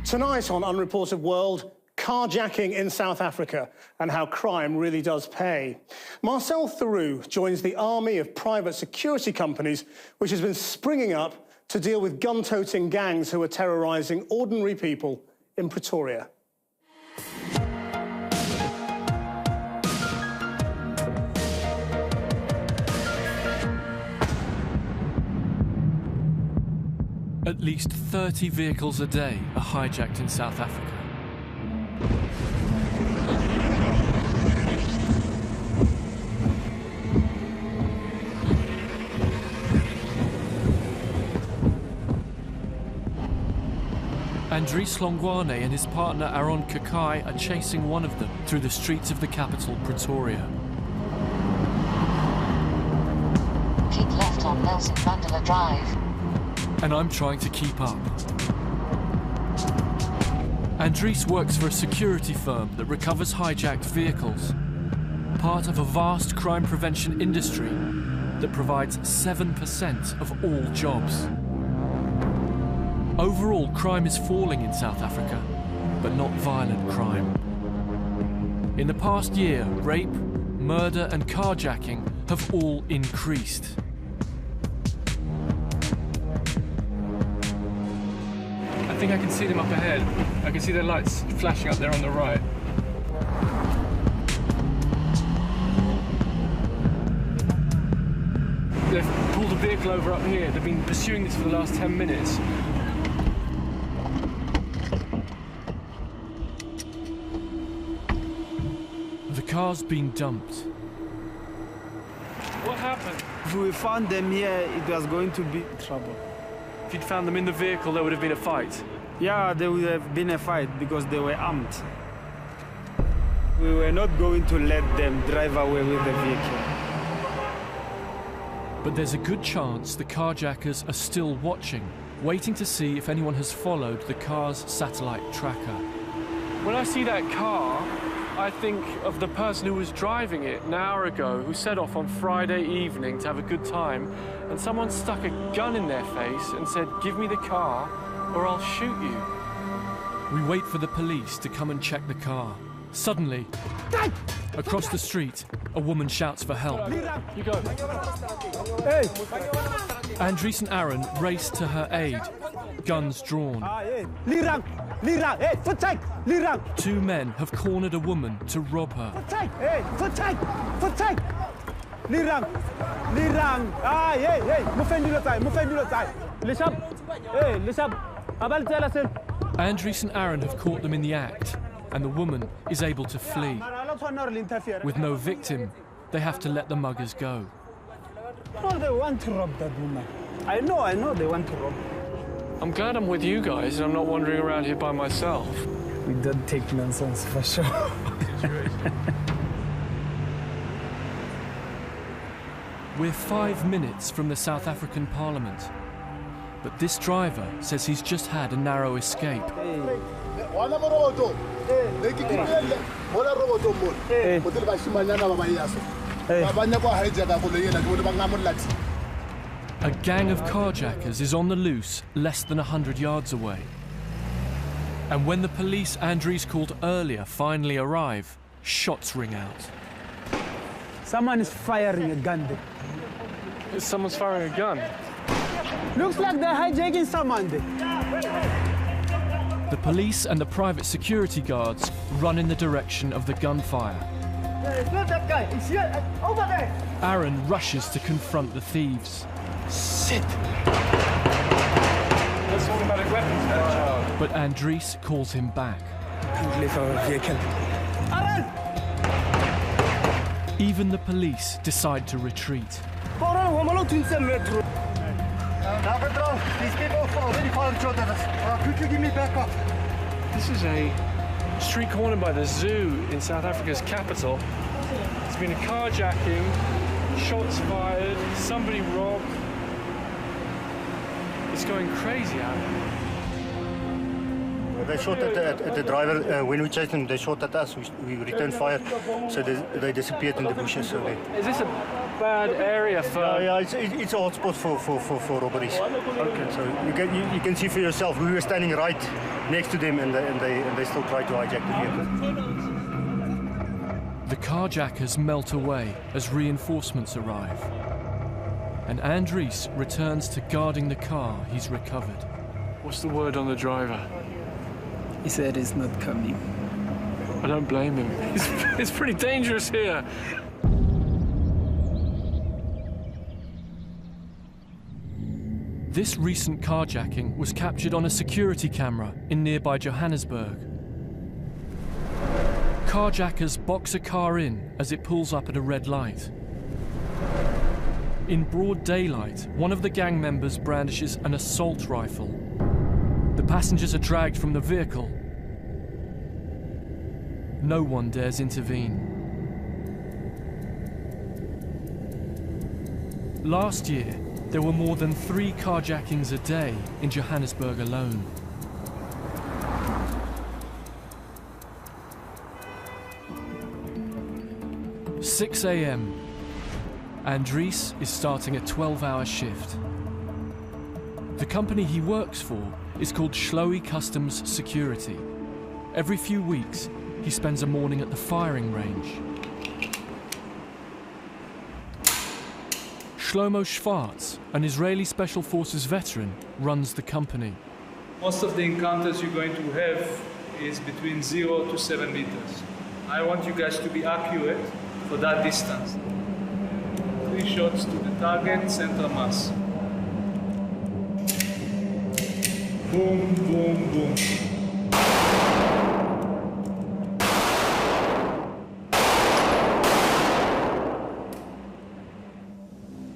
Tonight on Unreported World, carjacking in South Africa and how crime really does pay. Marcel Theroux joins the army of private security companies which has been springing up to deal with gun-toting gangs who are terrorising ordinary people in Pretoria. At least 30 vehicles a day are hijacked in South Africa. Andries Longwane and his partner Aaron Kakai are chasing one of them through the streets of the capital, Pretoria. Keep left on Nelson Mandela Drive. And I'm trying to keep up. Andries works for a security firm that recovers hijacked vehicles, part of a vast crime prevention industry that provides 7% of all jobs. Overall, crime is falling in South Africa, but not violent crime. In the past year, rape, murder and carjacking have all increased. I think I can see them up ahead. I can see their lights flashing up there on the right. They've pulled a vehicle over up here. They've been pursuing this for the last 10 minutes. The car's been dumped. What happened? If we found them here, it was going to be trouble. If you'd found them in the vehicle, there would have been a fight. Yeah, there would have been a fight because they were armed. We were not going to let them drive away with the vehicle. But there's a good chance the carjackers are still watching, waiting to see if anyone has followed the car's satellite tracker. When I see that car, I think of the person who was driving it an hour ago, who set off on Friday evening to have a good time, and someone stuck a gun in their face and said, "Give me the car or I'll shoot you." We wait for the police to come and check the car. Suddenly, across the street, a woman shouts for help. You go. Hey! Andries and Aaron race to her aid, guns drawn. Two men have cornered a woman to rob her. Andries and Aaron have caught them in the act, and the woman is able to flee. With no victim, they have to let the muggers go. No, they want to rob that woman. I know they want to rob. I'm glad I'm with you guys and I'm not wandering around here by myself. We don't take nonsense for sure. We're 5 minutes from the South African Parliament, but this driver says he's just had a narrow escape. A gang of carjackers is on the loose less than 100 yards away. And when the police Andries called earlier finally arrive, shots ring out. Someone is firing a gun there. Someone's firing a gun. Looks like they're hijacking someone there. The police and the private security guards run in the direction of the gunfire. It's not that guy, it's here, over there. Aaron rushes to confront the thieves. Shit! That's automatic weapons, child. But Andries calls him back. Can't leave our vehicle. Aaron! Even the police decide to retreat. These people already found each other. Could you give me back up? This is a street corner by the zoo in South Africa's capital. There's been a carjacking, shots fired, somebody robbed. It's going crazy out here. They shot at the driver. When we chased them, they shot at us. We returned fire, so they disappeared in the bushes. So Is this a bad area for... Yeah, it's a hotspot for robberies. Okay. So you can see for yourself, we were standing right next to them and they still try to hijack the vehicle. The carjackers melt away as reinforcements arrive. And Andries returns to guarding the car he's recovered. What's the word on the driver? He said he's not coming. I don't blame him. It's pretty dangerous here. This recent carjacking was captured on a security camera in nearby Johannesburg. Carjackers box a car in as it pulls up at a red light. In broad daylight, one of the gang members brandishes an assault rifle. The passengers are dragged from the vehicle. No one dares intervene. Last year, there were more than 3 carjackings a day in Johannesburg alone. – 6 a.m. Andries is starting a 12-hour shift. The company he works for is called Shloe Customs Security. Every few weeks, he spends a morning at the firing range. Shlomo Schwartz, an Israeli Special Forces veteran, runs the company. Most of the encounters you're going to have is between 0 to 7 meters. I want you guys to be accurate for that distance. 3 shots to the target, center mass. Boom, boom, boom.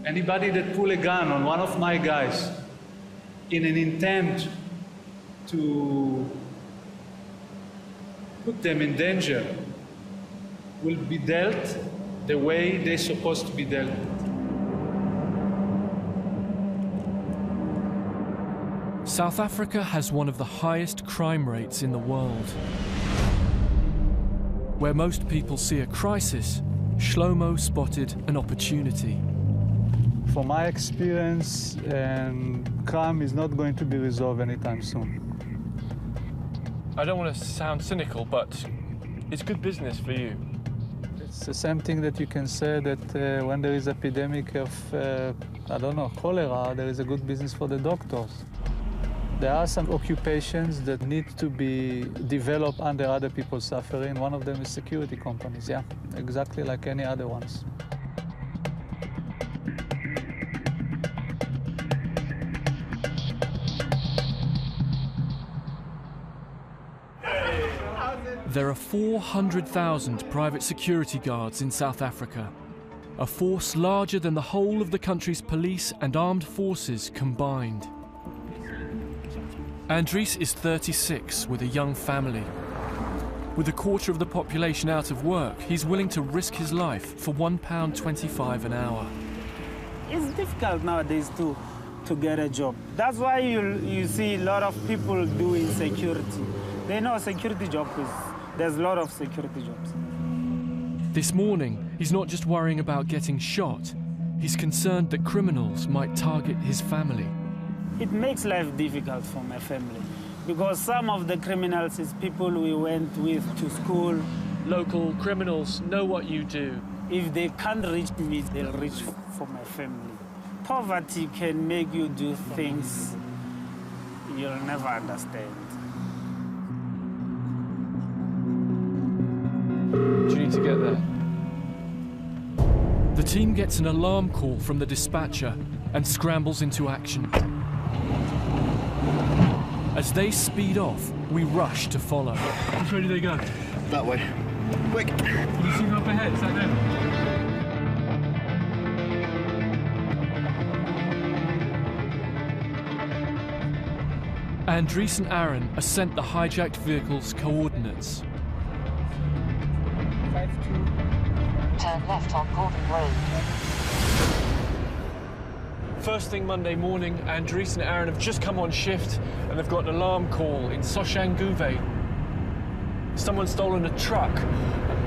Anybody that pull a gun on one of my guys in an intent to put them in danger will be dealt the way they're supposed to be dealt. South Africa has one of the highest crime rates in the world. Where most people see a crisis, Shlomo spotted an opportunity. From my experience, crime is not going to be resolved anytime soon. I don't want to sound cynical, but it's good business for you. It's the same thing that you can say that when there is an epidemic of, I don't know, cholera, there is a good business for the doctors. There are some occupations that need to be developed under other people's suffering. One of them is security companies, yeah, exactly like any other ones. There are 400,000 private security guards in South Africa, a force larger than the whole of the country's police and armed forces combined. Andries is 36 with a young family. With a quarter of the population out of work, he's willing to risk his life for £1.25 an hour. It's difficult nowadays to get a job. That's why you see a lot of people doing security. They know security job is, there's a lot of security jobs. This morning, he's not just worrying about getting shot, he's concerned that criminals might target his family. It makes life difficult for my family because some of the criminals is people we went with to school. Local criminals know what you do. If they can't reach me, they'll reach for my family. Poverty can make you do things you'll never understand. Do you need to get there? The team gets an alarm call from the dispatcher and scrambles into action. As they speed off, we rush to follow. Which way do they go? That way. Quick. Can you see them up ahead? Is that them? Andries and Aaron are sent the hijacked vehicle's coordinates. Turn left on Gordon Road. First thing Monday morning, Andries and Aaron have just come on shift and they've got an alarm call in Soshanguve. Someone's stolen a truck.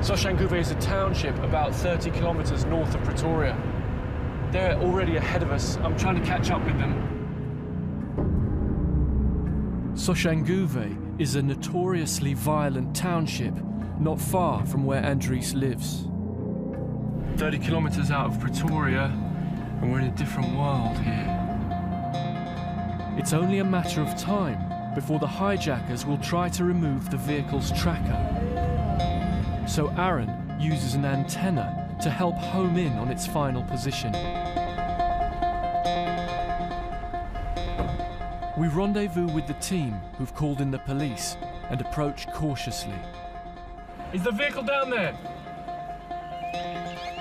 Soshanguve is a township about 30 kilometers north of Pretoria. They're already ahead of us. I'm trying to catch up with them. Soshanguve is a notoriously violent township not far from where Andries lives. 30 kilometers out of Pretoria, and we're in a different world here. It's only a matter of time before the hijackers will try to remove the vehicle's tracker. So Aaron uses an antenna to help home in on its final position. We rendezvous with the team who've called in the police and approach cautiously. Is the vehicle down there?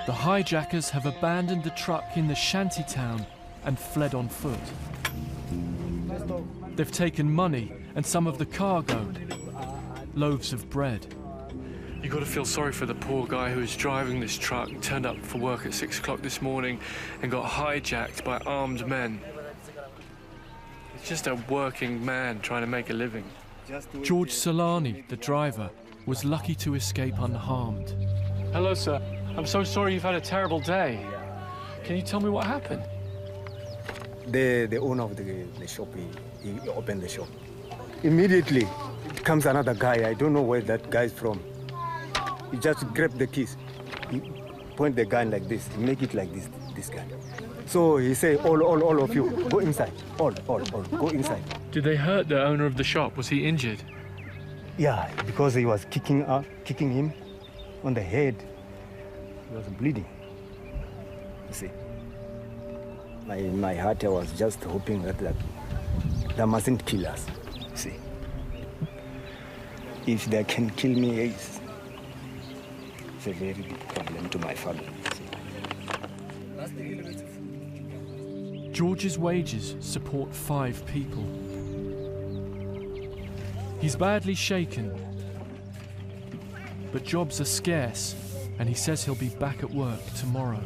The hijackers have abandoned the truck in the shanty town and fled on foot. They've taken money and some of the cargo, loaves of bread. You've got to feel sorry for the poor guy who was driving this truck, turned up for work at 6 o'clock this morning and got hijacked by armed men. He's just a working man trying to make a living. George Solani, the driver, was lucky to escape unharmed. Hello, sir. I'm so sorry you've had a terrible day. Can you tell me what happened? The owner of the shop, he opened the shop. Immediately comes another guy. I don't know where that guy's from. He just grabbed the keys. He point the gun like this, make it like this guy. So he say, all of you, go inside. All, go inside. Did they hurt the owner of the shop? Was he injured? Yeah, because he was kicking him on the head. He was bleeding. You see. My heart, I was just hoping that they mustn't kill us. You see. If they can kill me, it's a very big problem to my family. George's wages support 5 people. He's badly shaken, but jobs are scarce, and he says he'll be back at work tomorrow.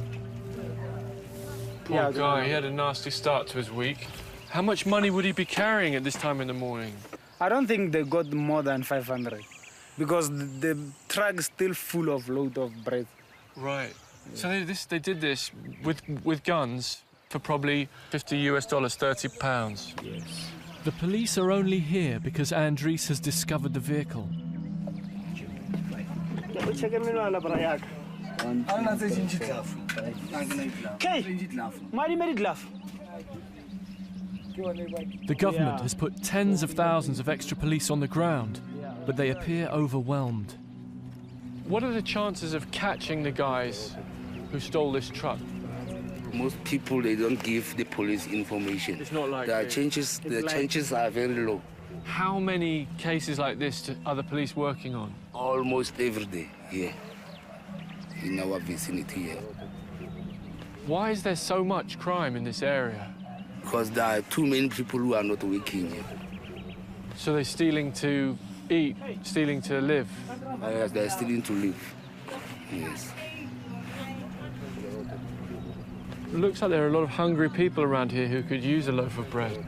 Poor guy, he had a nasty start to his week. How much money would he be carrying at this time in the morning? I don't think they got more than 500 because the truck is still full of load of bread. Right. So they did this with guns for probably $50 US, 30 pounds. Yes. The police are only here because Andries has discovered the vehicle. The government has put tens of thousands of extra police on the ground, but they appear overwhelmed. What are the chances of catching the guys who stole this truck? Most people, they don't give the police information. It's not like the chances are very low. How many cases like this are the police working on? Almost every day here in our vicinity here. Why is there so much crime in this area? Because there are too many people who are not working here. So they're stealing to eat, stealing to live? They're stealing to live, yes. It looks like there are a lot of hungry people around here who could use a loaf of bread.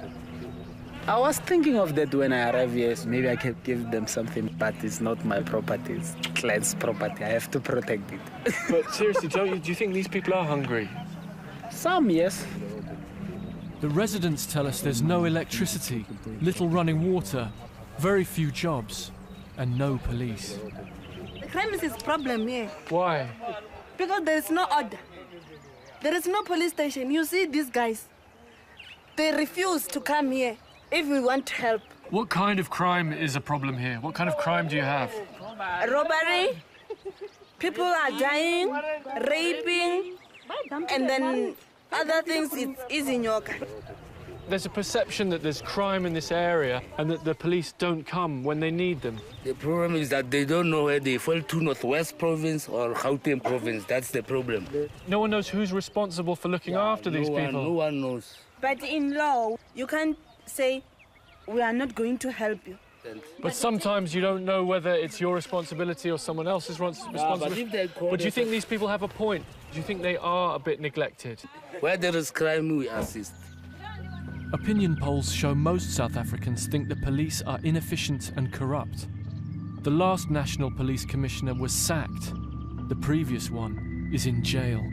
I was thinking of that when I arrived here. Maybe I could give them something, but it's not my property. It's client's property. I have to protect it. But seriously, do you think these people are hungry? Some, yes. The residents tell us there's no electricity, little running water, very few jobs, and no police. The crime is a problem here. Why? Because there is no order. There is no police station. You see these guys, they refuse to come here if we want to help. What kind of crime is a problem here? What kind of crime do you have? Robbery, people are dying, raping, and then other things, it's easy nyoka. There's a perception that there's crime in this area and that the police don't come when they need them. The problem is that they don't know where they fall to, Northwest Province or Gauteng Province. That's the problem. No one knows who's responsible for looking after these people. No one knows. But in law, you can't say, we are not going to help you. But sometimes you don't know whether it's your responsibility or someone else's responsibility. But do you think these people have a point? Do you think they are a bit neglected? Where there is crime, we assist. Opinion polls show most South Africans think the police are inefficient and corrupt. The last National Police Commissioner was sacked. The previous one is in jail.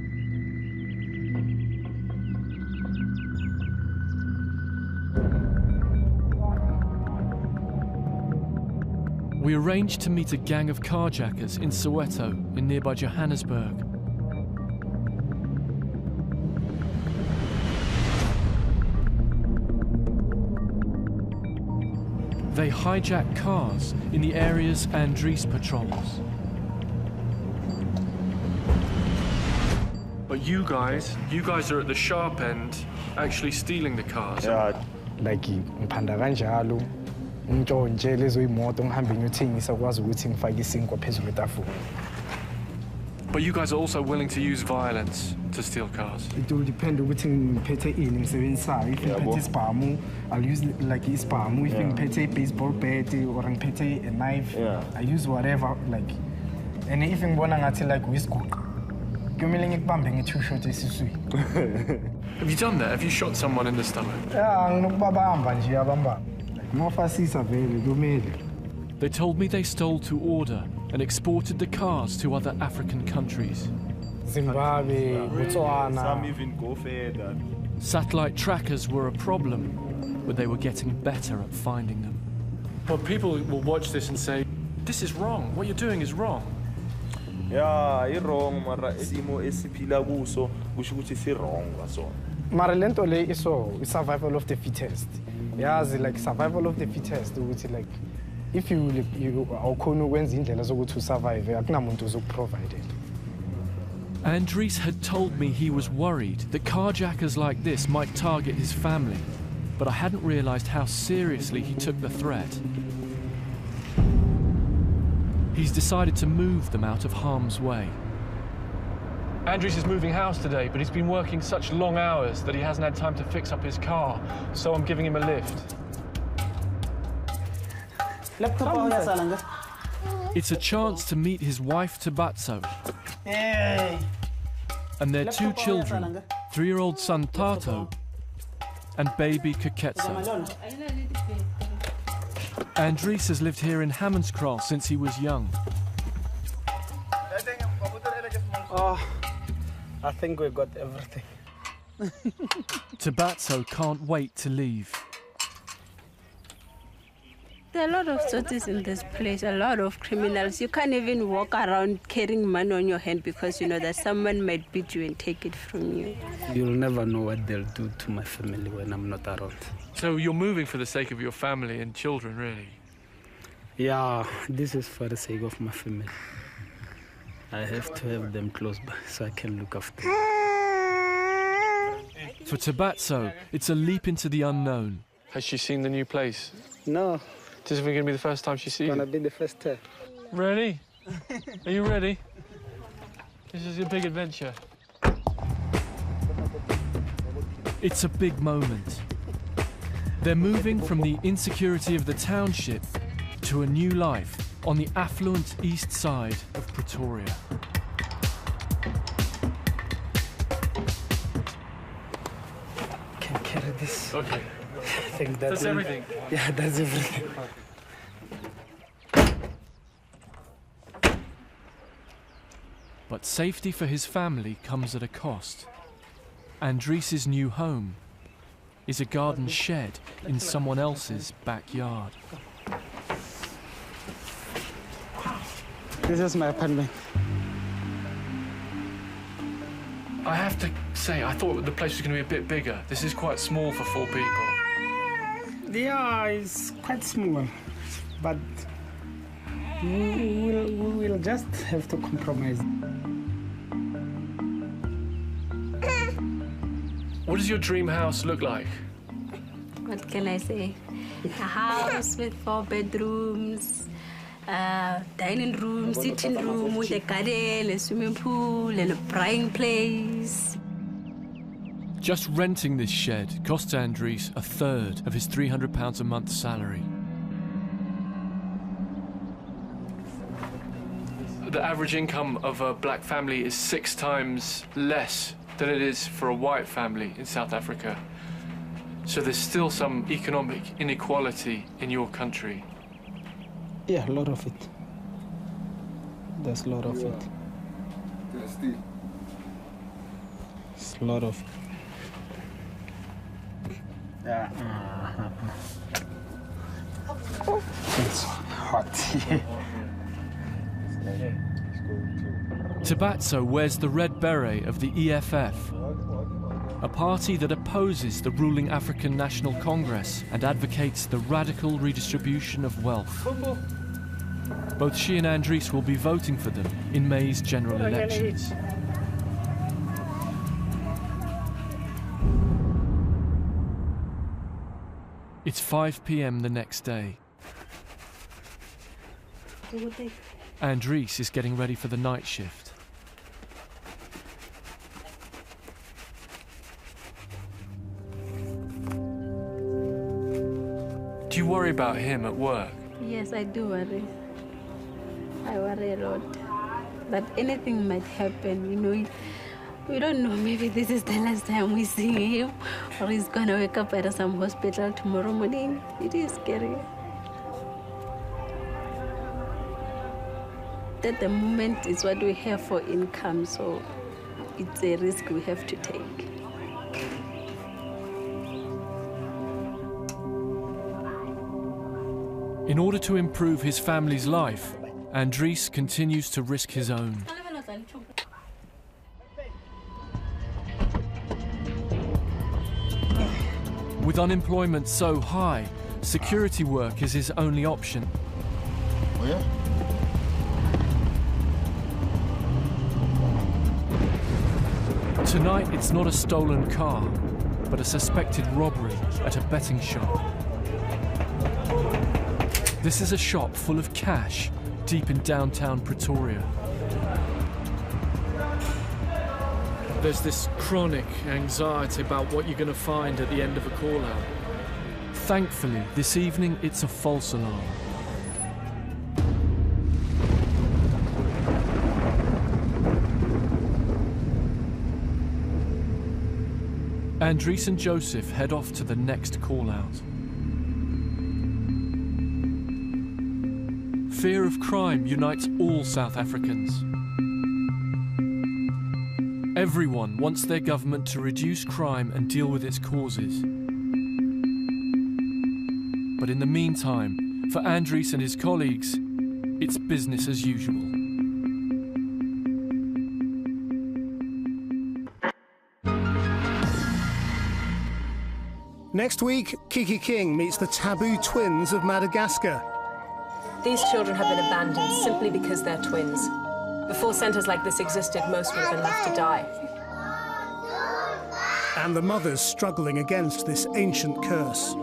We arranged to meet a gang of carjackers in Soweto, in nearby Johannesburg. They hijack cars in the areas Andries patrols. But you guys are at the sharp end, actually stealing the cars. Yeah. Like ngiphanda kanjalo ngitshontshe lezo imoto ngihambe ngiyothengisa kwazi ukuthi ngifake isinkwa phezulu kwetafula. But you guys are also willing to use violence to steal cars. It will depend ukuthi ngiphethe ini ngisebenzisayo. If ngiphethe isibhamu, I'll use like isibhamu. If ngiphethe a baseball bat or ngiphethe a knife, I use whatever like. And if ngibona ngathi like uyisiguqa, kumele ngikubambe nge-2 shots esiswini. Have you done that? Have you shot someone in the stomach? Yeah, nginokubabamba nje abamba. Ngofasisa vele kumele. They told me they stole to order and exported the cars to other African countries. Zimbabwe, Botswana. Some even go further. Satellite trackers were a problem, but they were getting better at finding them. Well, people will watch this and say, this is wrong. What you're doing is wrong. Yeah, it's wrong, mara isimo esiphila kuso kusho ukuthi si wrong kasona. Mara lento le iso survival of the fittest. Yazi like survival of the fittest ukuthi like if you awukhona ukwenza indlela zokuthi usurvive akunamuntu ozokuprovide. Andries had told me he was worried that carjackers like this might target his family, but I hadn't realized how seriously he took the threat. He's decided to move them out of harm's way. Andries is moving house today, but he's been working such long hours that he hasn't had time to fix up his car, so I'm giving him a lift. It's a chance to meet his wife Tabatso and their 2 children, 3-year-old son Tato and baby Kaketso. Andries has lived here in Hammanskraal since he was young. Oh, I think we got everything. Tabatso can't wait to leave. There are a lot of sorties in this place, a lot of criminals. You can't even walk around carrying money on your hand because you know that someone might beat you and take it from you. You'll never know what they'll do to my family when I'm not around. So you're moving for the sake of your family and children, really? Yeah, this is for the sake of my family. I have to have them close by so I can look after them. For Tabatso, it's a leap into the unknown. Has she seen the new place? No. This is going to be the first time she sees it? It's going to be the first time. Ready? Are you ready? This is a big adventure. It's a big moment. They're moving from the insecurity of the township to a new life on the affluent east side of Pretoria. Can carry this. Okay. I think that's everything. Yeah, that's everything. But safety for his family comes at a cost. Andries' new home is a garden shed in someone else's backyard. This is my apartment. I have to say, I thought the place was going to be a bit bigger. This is quite small for 4 people. Yeah, it's quite small, but we will just have to compromise. What does your dream house look like? What can I say? A house with 4 bedrooms, dining room, sitting room with a garden, a swimming pool, and a frying place. Just renting this shed costs Andries a third of his £300 a month salary. The average income of a black family is 6 times less than it is for a white family in South Africa. So there's still some economic inequality in your country. Yeah, a lot of it. There's a lot of it. It's a lot of it. Yeah. It's caught. Tabatso wears the red beret of the EFF, a party that opposes the ruling African National Congress and advocates the radical redistribution of wealth. Both she and Andries will be voting for them in May's general elections. It's 5 p.m. the next day. Andries is getting ready for the night shift. Do you worry about him at work? Yes, I do worry. I worry a lot. But anything might happen, you know. We don't know, maybe this is the last time we see him, or he's gonna wake up at some hospital tomorrow morning. It is scary. At the moment, it's what we have for income, so it's a risk we have to take. In order to improve his family's life, Andries continues to risk his own. With unemployment so high, security work is his only option. Oh yeah? Tonight, it's not a stolen car, but a suspected robbery at a betting shop. This is a shop full of cash, deep in downtown Pretoria. There's this chronic anxiety about what you're going to find at the end of a call-out. Thankfully, this evening, it's a false alarm. Andries and Joseph head off to the next call-out. Fear of crime unites all South Africans. Everyone wants their government to reduce crime and deal with its causes. But in the meantime, for Andries and his colleagues, it's business as usual. Next week, Kiki King meets the taboo twins of Madagascar. These children have been abandoned simply because they're twins. Before centres like this existed, most would have been left to die. And the mothers struggling against this ancient curse.